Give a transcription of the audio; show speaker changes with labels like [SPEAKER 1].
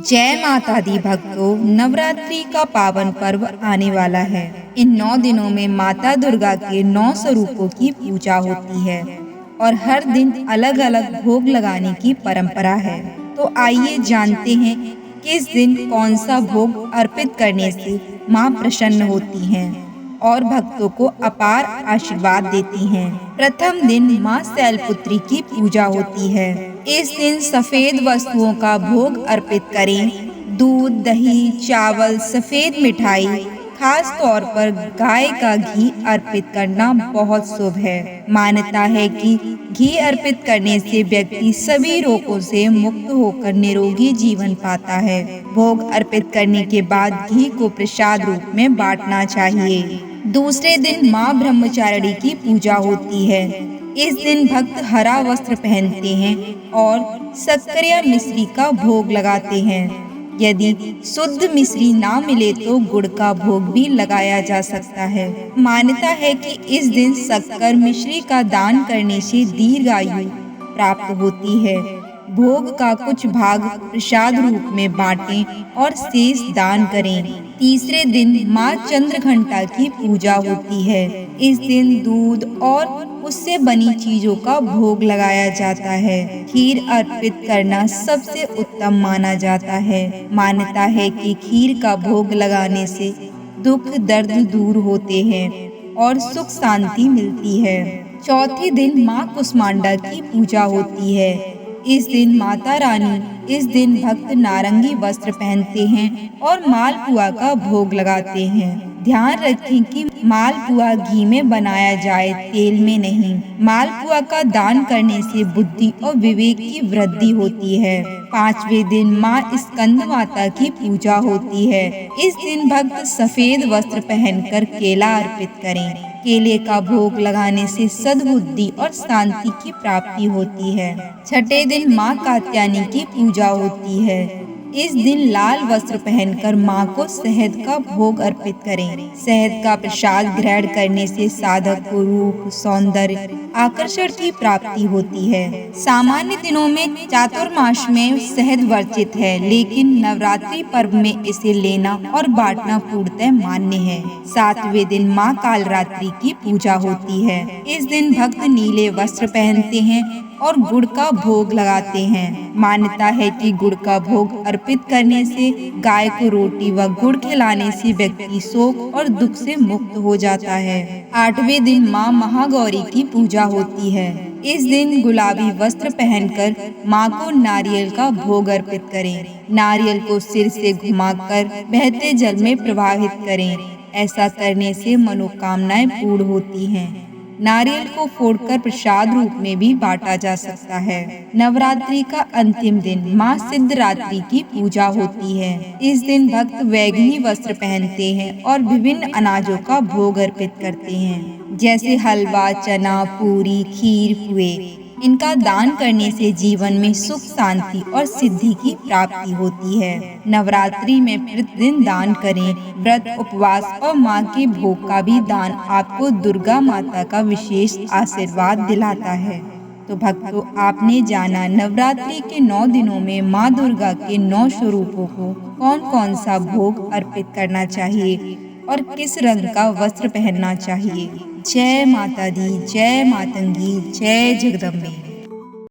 [SPEAKER 1] जय माता दी भक्तों, नवरात्रि का पावन पर्व आने वाला है। इन 9 दिनों में माता दुर्गा के 9 स्वरूपों की पूजा होती है और हर दिन अलग अलग भोग लगाने की परंपरा है। तो आइए जानते हैं किस दिन कौन सा भोग अर्पित करने से माँ प्रसन्न होती हैं और भक्तों को अपार आशीर्वाद देती हैं। प्रथम दिन माँ शैलपुत्री की पूजा होती है। इस दिन सफेद वस्तुओं का भोग अर्पित करें। दूध, दही, चावल, सफेद मिठाई, खास तौर पर गाय का घी अर्पित करना बहुत शुभ है। मान्यता है कि घी अर्पित करने से व्यक्ति सभी रोगों से मुक्त होकर निरोगी जीवन पाता है। भोग अर्पित करने के बाद घी को प्रसाद रूप में बांटना चाहिए। दूसरे दिन माँ ब्रह्मचारिणी की पूजा होती है। इस दिन भक्त हरा वस्त्र पहनते हैं और शक्कर या मिश्री का भोग लगाते हैं। यदि शुद्ध मिश्री ना मिले तो गुड़ का भोग भी लगाया जा सकता है। मान्यता है कि इस दिन शक्कर मिश्री का दान करने से दीर्घायु प्राप्त होती है। भोग का कुछ भाग प्रसाद रूप में बांटें और शेष दान करें। तीसरे दिन माँ चंद्रघंटा की पूजा होती है। इस दिन दूध और उससे बनी चीजों का भोग लगाया जाता है। खीर अर्पित करना सबसे उत्तम माना जाता है। मान्यता है कि खीर का भोग लगाने से दुख दर्द दूर होते हैं और सुख शांति मिलती है। चौथे दिन माँ कुष्मांडा की पूजा होती है। इस दिन माता रानी भक्त नारंगी वस्त्र पहनते हैं और मालपुआ का भोग लगाते हैं। ध्यान रखें कि मालपुआ घी में बनाया जाए, तेल में नहीं। मालपुआ का दान करने से बुद्धि और विवेक की वृद्धि होती है। पांचवें दिन माँ स्कंद माता की पूजा होती है। इस दिन भक्त सफेद वस्त्र पहनकर केला अर्पित करें। केले का भोग लगाने से सद्बुद्धि और शांति की प्राप्ति होती है। छठे दिन माँ कात्यायनी की पूजा होती है। इस दिन लाल वस्त्र पहनकर माँ को शहद का भोग अर्पित करें। शहद का प्रसाद ग्रहण करने से साधक को रूप, सौंदर्य, आकर्षण की प्राप्ति होती है। सामान्य दिनों में चातुर्मास में शहद वर्जित है, लेकिन नवरात्रि पर्व में इसे लेना और बांटना पूर्णतः मान्य है। सातवें दिन माँ कालरात्रि की पूजा होती है। इस दिन भक्त नीले वस्त्र पहनते हैं और गुड़ का भोग लगाते हैं। मान्यता है कि गुड़ का भोग अर्पित करने से, गाय को रोटी व गुड़ खिलाने से व्यक्ति शोक और दुख से मुक्त हो जाता है। आठवें दिन माँ महागौरी की पूजा होती है। इस दिन गुलाबी वस्त्र पहनकर माँ को नारियल का भोग अर्पित करें। नारियल को सिर से घुमाकर बहते जल में प्रवाहित करें। ऐसा करने से मनोकामनाएं पूर्ण होती हैं। नारियल को फोड़कर प्रसाद रूप में भी बांटा जा सकता है। नवरात्रि का अंतिम दिन माँ सिद्धरात्रि की पूजा होती है। इस दिन भक्त बैंगनी वस्त्र पहनते हैं और विभिन्न अनाजों का भोग अर्पित करते हैं, जैसे हलवा, चना, पूरी, खीर, पुए। इनका दान करने से जीवन में सुख, शांति और सिद्धि की प्राप्ति होती है। नवरात्रि में प्रतिदिन दान करें। व्रत, उपवास और माँ के भोग का भी दान आपको दुर्गा माता का विशेष आशीर्वाद दिलाता है। तो भक्तों, आपने जाना नवरात्रि के 9 दिनों में माँ दुर्गा के 9 स्वरूपों को कौन कौन सा भोग अर्पित करना चाहिए और किस रंग का वस्त्र पहनना चाहिए। जय माता दी, जय मातंगी, जय जगदम्बे।